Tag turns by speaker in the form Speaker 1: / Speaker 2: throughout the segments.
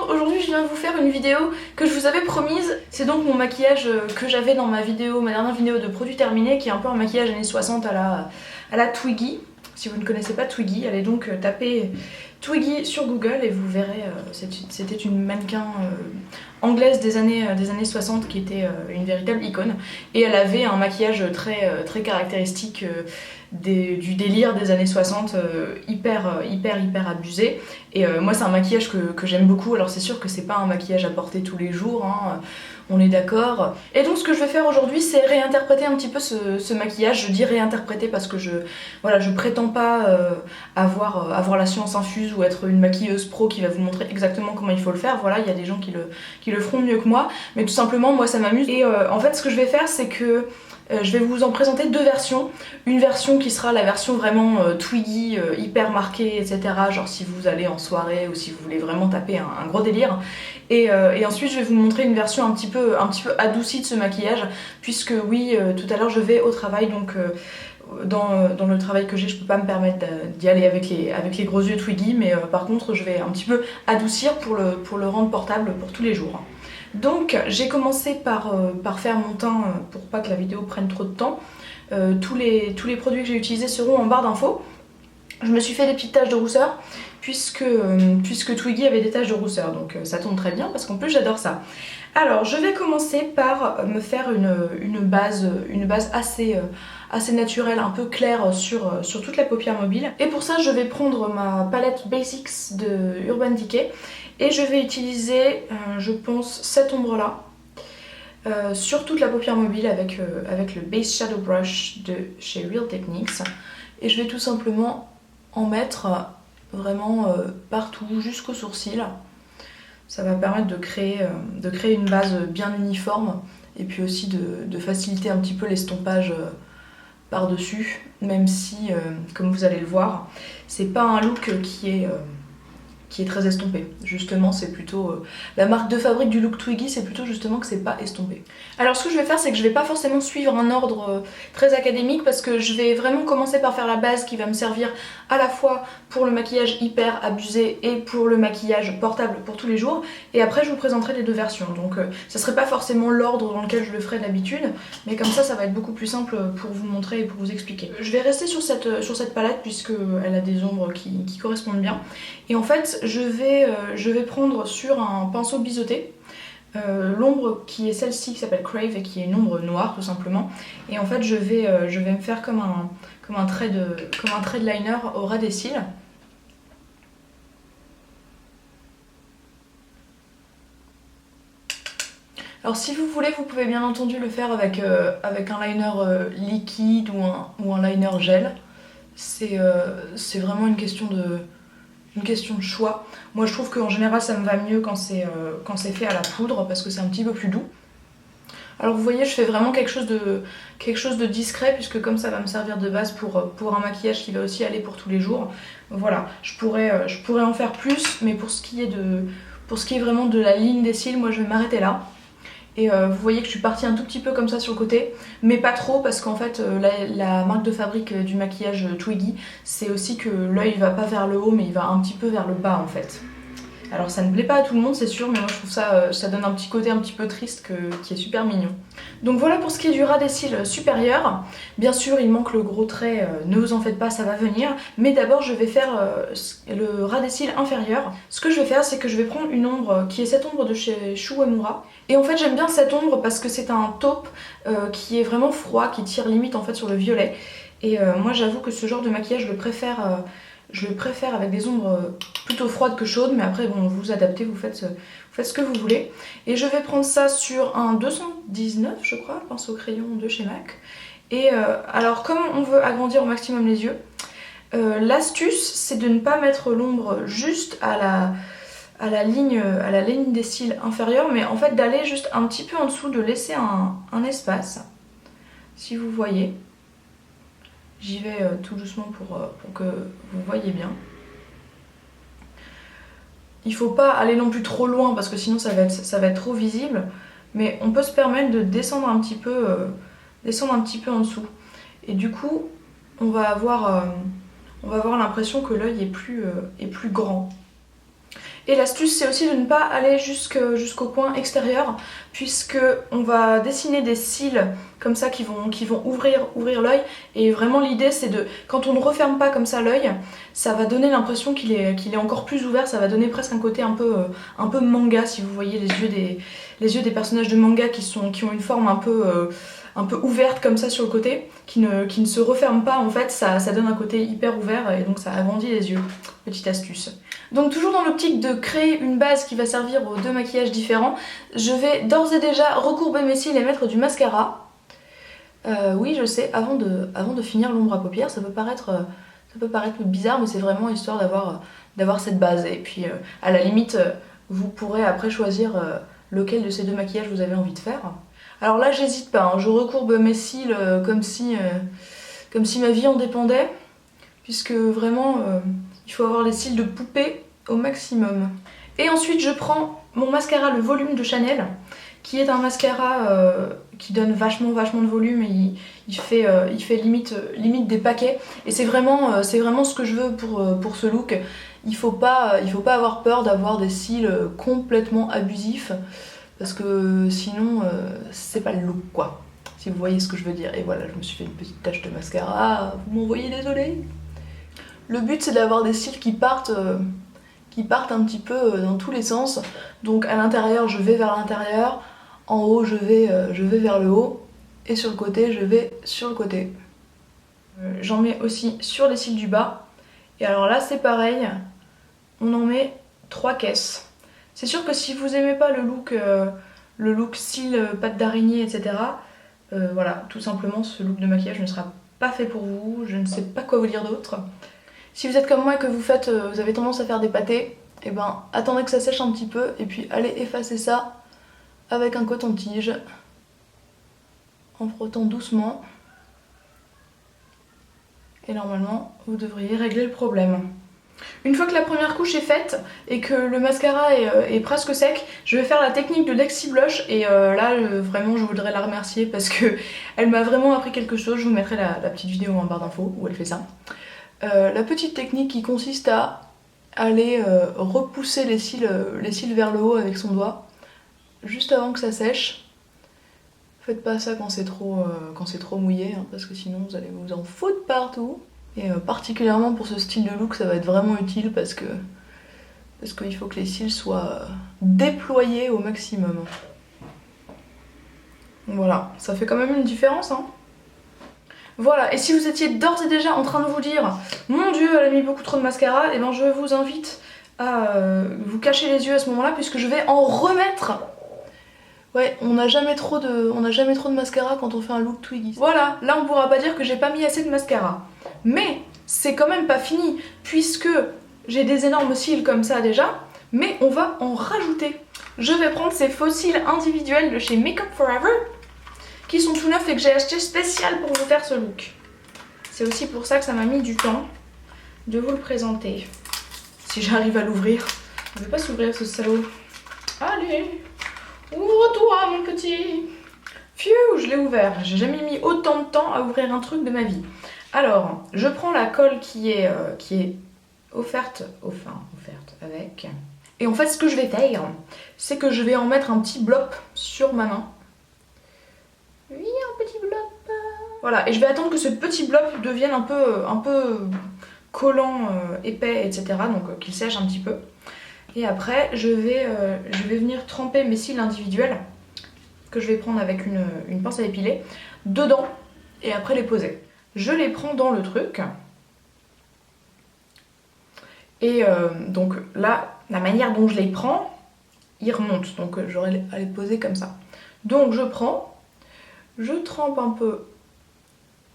Speaker 1: aujourd'hui je viens vous faire une vidéo que je vous avais promise. C'est donc mon maquillage que j'avais dans ma dernière vidéo de produits terminés, qui est un peu un maquillage années 60 à la Twiggy. Si vous ne connaissez pas Twiggy, allez donc taper Twiggy sur Google et vous verrez, c'était une mannequin anglaise des années 60 qui était une véritable icône. Et elle avait un maquillage très caractéristique du délire des années 60, hyper abusé. Et moi c'est un maquillage que j'aime beaucoup. Alors c'est sûr que c'est pas un maquillage à porter tous les jours, hein, on est d'accord. Et donc ce que je vais faire aujourd'hui, c'est réinterpréter un petit peu ce maquillage. Je dis réinterpréter parce que je prétends pas avoir la science infuse ou être une maquilleuse pro qui va vous montrer exactement comment il faut le faire. Voilà, il y a des gens qui le feront mieux que moi, mais tout simplement moi ça m'amuse. Et en fait ce que je vais faire, c'est que je vais vous en présenter deux versions. Une version qui sera la version vraiment Twiggy, hyper marquée, etc. Genre si vous allez en soirée ou si vous voulez vraiment taper un gros délire. Et ensuite je vais vous montrer une version un petit peu adoucie de ce maquillage, puisque oui, tout à l'heure je vais au travail, donc dans le travail que j'ai, je peux pas me permettre d'y aller avec les gros yeux Twiggy, mais par contre je vais un petit peu adoucir pour le rendre portable pour tous les jours. Donc j'ai commencé par faire mon teint pour pas que la vidéo prenne trop de temps. Tous les produits que j'ai utilisés seront en barre d'infos. Je me suis fait des petites taches de rousseur puisque Twiggy avait des taches de rousseur, donc ça tombe très bien parce qu'en plus j'adore ça. Alors je vais commencer par me faire une base assez naturelle, un peu claire sur toute la paupière mobile. Et pour ça je vais prendre ma palette Basics de Urban Decay et je vais utiliser, je pense, cette ombre là sur toute la paupière mobile avec le Base Shadow Brush de chez Real Techniques. Et je vais tout simplement en mettre vraiment partout jusqu'au sourcil. Ça va permettre de créer une base bien uniforme et puis aussi de faciliter un petit peu l'estompage par-dessus, même si, comme vous allez le voir, c'est pas un look qui est très estompé. Justement, c'est plutôt la marque de fabrique du look Twiggy, c'est plutôt justement que c'est pas estompé. Alors ce que je vais faire, c'est que je vais pas forcément suivre un ordre très académique, parce que je vais vraiment commencer par faire la base qui va me servir à la fois pour le maquillage hyper abusé et pour le maquillage portable pour tous les jours, et après je vous présenterai les deux versions. Donc ça serait pas forcément l'ordre dans lequel je le ferai d'habitude, mais comme ça va être beaucoup plus simple pour vous montrer et pour vous expliquer. Je vais rester sur cette palette puisqu'elle a des ombres qui correspondent bien, et en fait je vais prendre sur un pinceau biseauté l'ombre qui est celle-ci qui s'appelle Crave et qui est une ombre noire tout simplement. Et en fait je vais me faire comme un trait de liner au ras des cils. Alors si vous voulez, vous pouvez bien entendu le faire avec un liner liquide ou un liner gel. C'est vraiment une question de choix. Moi je trouve qu'en général ça me va mieux quand c'est fait à la poudre parce que c'est un petit peu plus doux. Alors vous voyez, je fais vraiment quelque chose de discret, puisque comme ça va me servir de base pour un maquillage qui va aussi aller pour tous les jours. Voilà, je pourrais en faire plus, mais pour ce qui est vraiment de la ligne des cils, moi je vais m'arrêter là. Et vous voyez que je suis partie un tout petit peu comme ça sur le côté, mais pas trop, parce qu'en fait la marque de fabrique du maquillage Twiggy, c'est aussi que l'œil va pas vers le haut, mais il va un petit peu vers le bas en fait. Alors ça ne plaît pas à tout le monde, c'est sûr, mais moi je trouve ça donne un petit côté un petit peu triste qui est super mignon. Donc voilà pour ce qui est du ras des cils supérieur. Bien sûr il manque le gros trait, ne vous en faites pas, ça va venir. Mais d'abord je vais faire le ras des cils inférieur. Ce que je vais faire, c'est que je vais prendre une ombre qui est cette ombre de chez Shu Uemura. Et en fait j'aime bien cette ombre parce que c'est un taupe qui est vraiment froid, qui tire limite en fait sur le violet. Et moi j'avoue que ce genre de maquillage je le préfère avec des ombres plutôt froides que chaudes, mais après bon, vous adaptez, vous faites ce que vous voulez. Et je vais prendre ça sur un 219 je crois, pinceau crayon de chez MAC. Et alors comme on veut agrandir au maximum les yeux, l'astuce c'est de ne pas mettre l'ombre juste à la ligne des cils inférieurs, mais en fait d'aller juste un petit peu en dessous, de laisser un espace, si vous voyez. J'y vais tout doucement pour que vous voyez bien. Il faut pas aller non plus trop loin parce que sinon ça va être trop visible, mais on peut se permettre de descendre un petit peu en dessous. Et du coup, on va avoir l'impression que l'œil est plus grand. Et l'astuce c'est aussi de ne pas aller jusqu'au coin extérieur, puisque on va dessiner des cils comme ça qui vont ouvrir l'œil. Et vraiment l'idée c'est de, quand on ne referme pas comme ça l'œil, ça va donner l'impression qu'il est encore plus ouvert, ça va donner presque un côté un peu manga, si vous voyez les yeux des personnages de manga qui ont une forme un peu ouverte comme ça sur le côté, qui ne se referment pas en fait, ça donne un côté hyper ouvert et donc ça agrandit les yeux. Petite astuce. Donc toujours dans l'optique de créer une base qui va servir aux deux maquillages différents, je vais d'ores et déjà recourber mes cils et mettre du mascara. Oui je sais, avant de finir l'ombre à paupières, ça peut paraître bizarre, mais c'est vraiment histoire d'avoir cette base. Et puis à la limite, vous pourrez après choisir lequel de ces deux maquillages vous avez envie de faire. Alors là j'hésite pas, hein, je recourbe mes cils comme si ma vie en dépendait, puisque vraiment il faut avoir les cils de poupée au maximum. Et ensuite je prends mon mascara le volume de Chanel, qui est un mascara qui donne vachement de volume et il fait limite des paquets. Et c'est vraiment ce que je veux pour ce look. Il faut pas avoir peur d'avoir des cils complètement abusifs, parce que sinon c'est pas le look quoi, si vous voyez ce que je veux dire. Et voilà, je me suis fait une petite tache de mascara, vous m'en voyez, désolée. Le but c'est d'avoir des cils qui partent un petit peu dans tous les sens. Donc à l'intérieur je vais vers l'intérieur, en haut je vais vers le haut, et sur le côté je vais sur le côté. J'en mets aussi sur les cils du bas. Et alors là c'est pareil, on en met 3 caisses. C'est sûr que si vous aimez pas le look cils, pattes d'araignée, etc. Voilà, tout simplement ce look de maquillage ne sera pas fait pour vous, je ne sais pas quoi vous dire d'autre. Si vous êtes comme moi et que vous avez tendance à faire des pâtés, et ben attendez que ça sèche un petit peu et puis allez effacer ça avec un coton-tige en frottant doucement. Et normalement vous devriez régler le problème. Une fois que la première couche est faite et que le mascara est presque sec, je vais faire la technique de Lexi Blush. Et là vraiment je voudrais la remercier parce que elle m'a vraiment appris quelque chose. Je vous mettrai la petite vidéo en barre d'infos où elle fait ça. La petite technique qui consiste à aller repousser les cils vers le haut avec son doigt juste avant que ça sèche. Faites pas ça quand c'est trop mouillé, hein, parce que sinon vous allez vous en foutre partout. Et particulièrement pour ce style de look ça va être vraiment utile parce qu'il faut que les cils soient déployés au maximum. Voilà, ça fait quand même une différence hein. Voilà, et si vous étiez d'ores et déjà en train de vous dire mon dieu elle a mis beaucoup trop de mascara, et ben je vous invite à vous cacher les yeux à ce moment là, puisque je vais en remettre. Ouais, on n'a jamais trop de mascara quand on fait un look Twiggy. Voilà, là on pourra pas dire que j'ai pas mis assez de mascara. Mais c'est quand même pas fini, puisque j'ai des énormes cils comme ça déjà, mais on va en rajouter. Je vais prendre ces faux cils individuels de chez Make Up For Ever, qui sont tout neufs et que j'ai acheté spécial pour vous faire ce look. C'est aussi pour ça que ça m'a mis du temps de vous le présenter. Si j'arrive à l'ouvrir. Il ne veut pas s'ouvrir ce salaud. Allez, ouvre-toi mon petit. Pfiou, je l'ai ouvert. J'ai jamais mis autant de temps à ouvrir un truc de ma vie. Alors, je prends la colle qui est offerte avec. Et en fait, ce que je vais faire, c'est que je vais en mettre un petit bloc sur ma main. Oui, un petit bloc. Voilà, et je vais attendre que ce petit bloc devienne un peu collant, épais, etc. Donc qu'il sèche un petit peu. Et après, je vais venir tremper mes cils individuels, que je vais prendre avec une pince à épiler, dedans, et après les poser. Je les prends dans le truc. Et donc là, la manière dont je les prends, ils remontent. Donc j'aurai à les poser comme ça. Donc je prends, je trempe un peu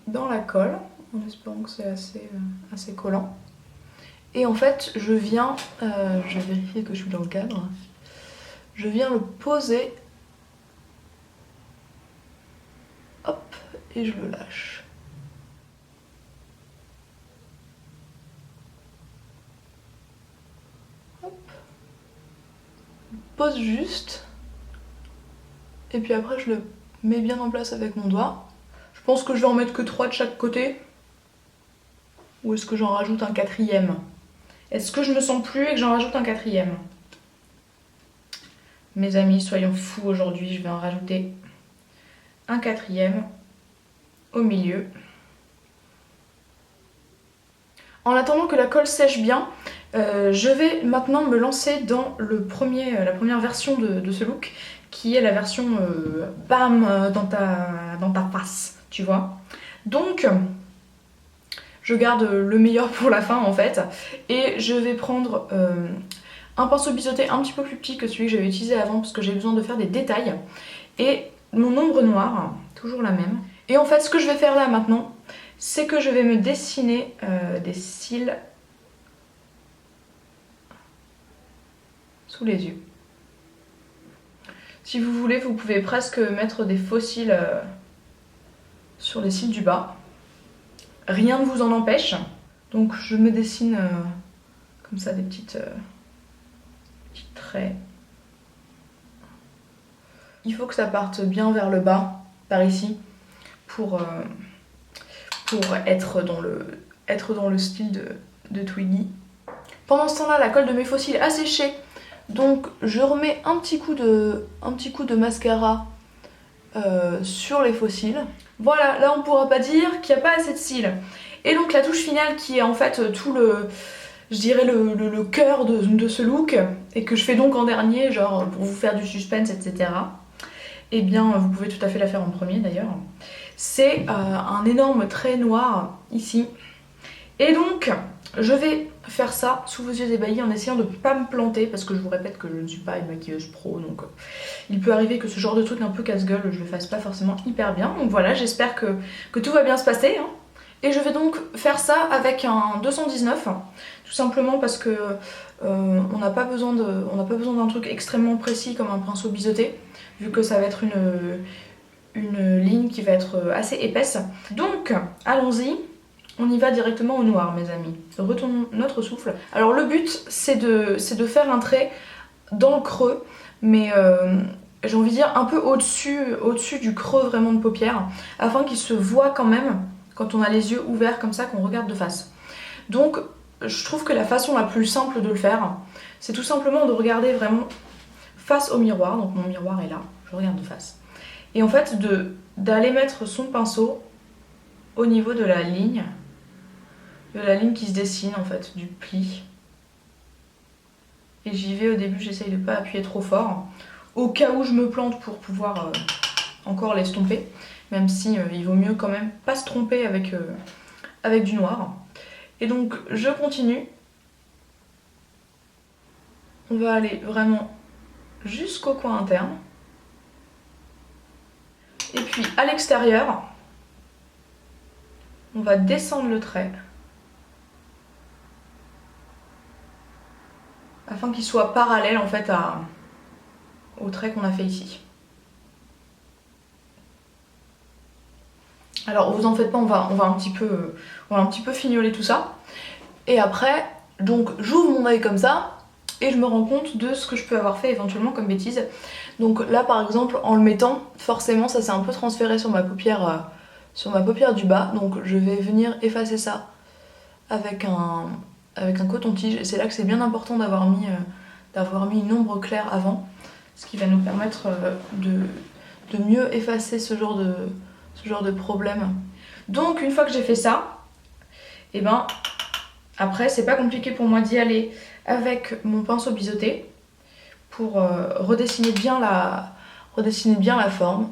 Speaker 1: dans la colle, en espérant que c'est assez collant. Et en fait, je viens, je vais vérifier que je suis dans le cadre, je viens le poser, hop, et je le lâche. Hop. Je pose juste, et puis après je le mets bien en place avec mon doigt. Je pense que je vais en mettre que 3 de chaque côté, ou est-ce que j'en rajoute un 4e? Est-ce que je me sens plus et que j'en rajoute un quatrième? Mes amis, soyons fous aujourd'hui, je vais en rajouter un quatrième au milieu. En attendant que la colle sèche bien, je vais maintenant me lancer dans la première version de ce look, qui est la version bam dans ta face, tu vois. Donc, je garde le meilleur pour la fin en fait, et je vais prendre un pinceau biseauté un petit peu plus petit que celui que j'avais utilisé avant parce que j'ai besoin de faire des détails, et mon ombre noire, toujours la même. Et en fait, ce que je vais faire là maintenant, c'est que je vais me dessiner des cils sous les yeux. Si vous voulez, vous pouvez presque mettre des faux cils sur les cils du bas. Rien ne vous en empêche. Donc je me dessine comme ça des petits traits. Il faut que ça parte bien vers le bas, par ici, pour être dans le style de Twiggy. Pendant ce temps-là, la colle de mes faux cils a séché, donc je remets un petit coup de mascara sur les faux cils. Voilà, là on pourra pas dire qu'il n'y a pas assez de cils. Et donc la touche finale qui est en fait tout je dirais le cœur de ce look, et que je fais donc en dernier, genre pour vous faire du suspense, etc. Et bien vous pouvez tout à fait la faire en premier d'ailleurs. C'est un énorme trait noir ici. Et donc je vais faire ça sous vos yeux ébahis en essayant de ne pas me planter, parce que je vous répète que je ne suis pas une maquilleuse pro, donc il peut arriver que ce genre de truc un peu casse-gueule je le fasse pas forcément hyper bien. Donc voilà, j'espère que tout va bien se passer, hein. Et je vais donc faire ça avec un 219, tout simplement parce que on n'a pas besoin d'un truc extrêmement précis comme un pinceau biseauté, vu que ça va être une ligne qui va être assez épaisse. Donc allons-y. On y va directement au noir, mes amis. Retournons notre souffle. Alors le but, c'est de faire un trait dans le creux, mais j'ai envie de dire un peu au-dessus du creux vraiment de paupière, afin qu'il se voit quand même, quand on a les yeux ouverts comme ça, qu'on regarde de face. Donc je trouve que la façon la plus simple de le faire, c'est tout simplement de regarder vraiment face au miroir. Donc mon miroir est là, je regarde de face. Et en fait, d'aller mettre son pinceau au niveau de la ligne qui se dessine en fait, du pli. Et j'y vais au début, j'essaye de pas appuyer trop fort, au cas où je me plante pour pouvoir encore l'estomper, même si il vaut mieux quand même pas se tromper avec du noir. Et donc je continue. On va aller vraiment jusqu'au coin interne. Et puis à l'extérieur, on va descendre le trait, afin qu'il soit parallèle en fait au trait qu'on a fait ici. Alors vous en faites pas, on va un petit peu fignoler tout ça. Et après, donc j'ouvre mon œil comme ça et je me rends compte de ce que je peux avoir fait éventuellement comme bêtise. Donc là par exemple, en le mettant, forcément ça s'est un peu transféré sur ma paupière du bas. Donc je vais venir effacer ça avec un coton-tige, et c'est là que c'est bien important d'avoir mis une ombre claire avant, ce qui va nous permettre de mieux effacer ce genre de problème. Donc une fois que j'ai fait ça, et ben après c'est pas compliqué pour moi d'y aller avec mon pinceau biseauté pour redessiner bien la forme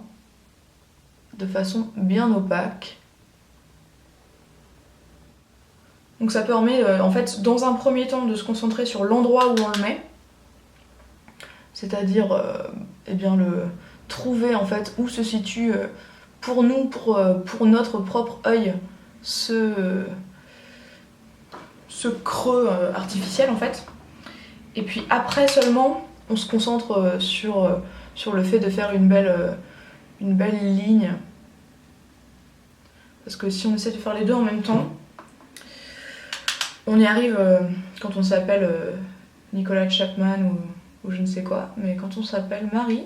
Speaker 1: de façon bien opaque. Donc ça permet en fait dans un premier temps de se concentrer sur l'endroit où on le met, c'est-à-dire eh bien trouver en fait où se situe pour nous, pour notre propre œil, ce creux artificiel en fait. Et puis après seulement on se concentre sur le fait de faire une belle ligne, parce que si on essaie de faire les deux en même temps, on y arrive quand on s'appelle Nicolas Chapman ou je ne sais quoi, mais quand on s'appelle Marie,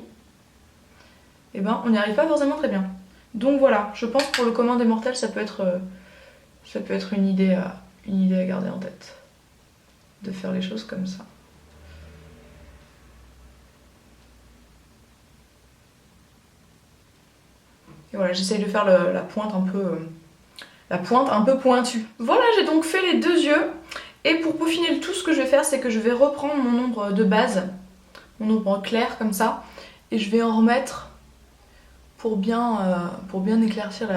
Speaker 1: eh ben on n'y arrive pas forcément très bien. Donc voilà, je pense que pour le commun des mortels, ça peut être une idée à garder en tête. de faire les choses comme ça. Et voilà, j'essaye de faire la pointe un peu pointue. Voilà, j'ai donc fait les deux yeux. Et pour peaufiner le tout, ce que je vais faire, c'est que je vais reprendre mon ombre de base, mon ombre clair comme ça, et je vais en remettre pour bien éclaircir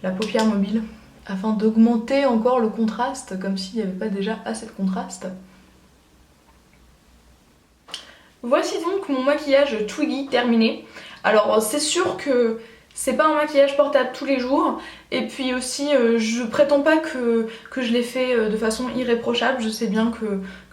Speaker 1: la paupière mobile, afin d'augmenter encore le contraste, comme s'il n'y avait pas déjà assez de contraste. Voici donc mon maquillage Twiggy terminé. Alors c'est sûr que c'est pas un maquillage portable tous les jours, et puis aussi je prétends pas que je l'ai fait de façon irréprochable. Je sais bien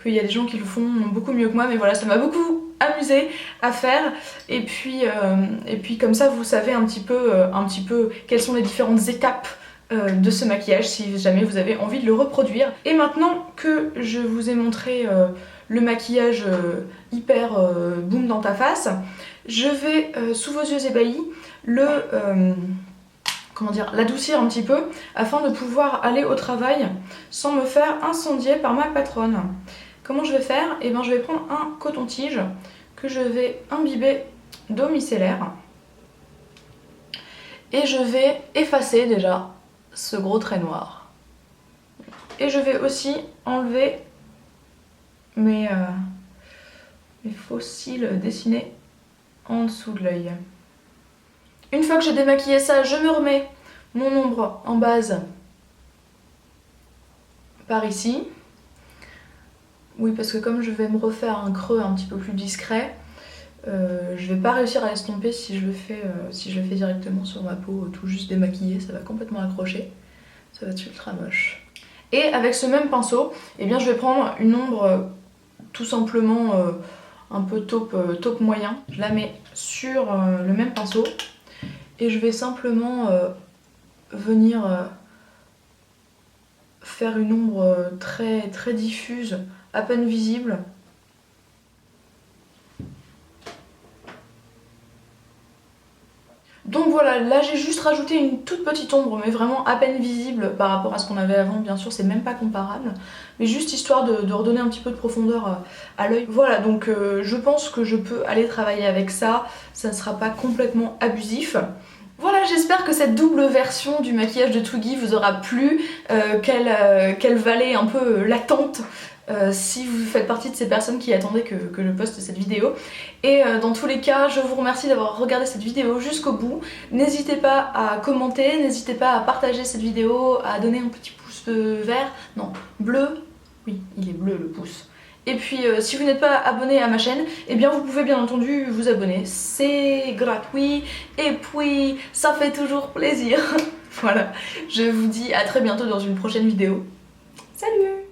Speaker 1: qu'il y a des gens qui le font beaucoup mieux que moi, mais voilà, ça m'a beaucoup amusé à faire, et puis comme ça vous savez un petit peu quelles sont les différentes étapes de ce maquillage si jamais vous avez envie de le reproduire. Et maintenant que je vous ai montré le maquillage hyper boum dans ta face, je vais sous vos yeux ébahis l'adoucir un petit peu afin de pouvoir aller au travail sans me faire incendier par ma patronne. Comment je vais faire? Eh bien je vais prendre un coton-tige que je vais imbiber d'eau micellaire et je vais effacer déjà ce gros trait noir. Et je vais aussi enlever mes faux cils dessinés en dessous de l'œil. Une fois que j'ai démaquillé ça, je me remets mon ombre en base par ici. Oui, parce que comme je vais me refaire un creux un petit peu plus discret, je vais pas réussir à l'estomper si je le fais directement sur ma peau, tout juste démaquillé, ça va complètement accrocher. Ça va être ultra moche. Et avec ce même pinceau, eh bien, je vais prendre une ombre tout simplement un peu taupe moyen. Je la mets sur le même pinceau. Et je vais simplement venir faire une ombre très diffuse, à peine visible. Donc voilà, là j'ai juste rajouté une toute petite ombre, mais vraiment à peine visible par rapport à ce qu'on avait avant, bien sûr c'est même pas comparable, mais juste histoire de redonner un petit peu de profondeur à l'œil. Voilà, donc je pense que je peux aller travailler avec ça, ça ne sera pas complètement abusif. Voilà, j'espère que cette double version du maquillage de Twiggy vous aura plu, qu'elle valait un peu l'attente si vous faites partie de ces personnes qui attendaient que je poste cette vidéo. Et dans tous les cas, je vous remercie d'avoir regardé cette vidéo jusqu'au bout. N'hésitez pas à commenter, n'hésitez pas à partager cette vidéo, à donner un petit pouce vert, non, bleu, oui, il est bleu le pouce. Et puis si vous n'êtes pas abonné à ma chaîne, eh bien vous pouvez bien entendu vous abonner, c'est gratuit et puis ça fait toujours plaisir. Voilà, je vous dis à très bientôt dans une prochaine vidéo. Salut!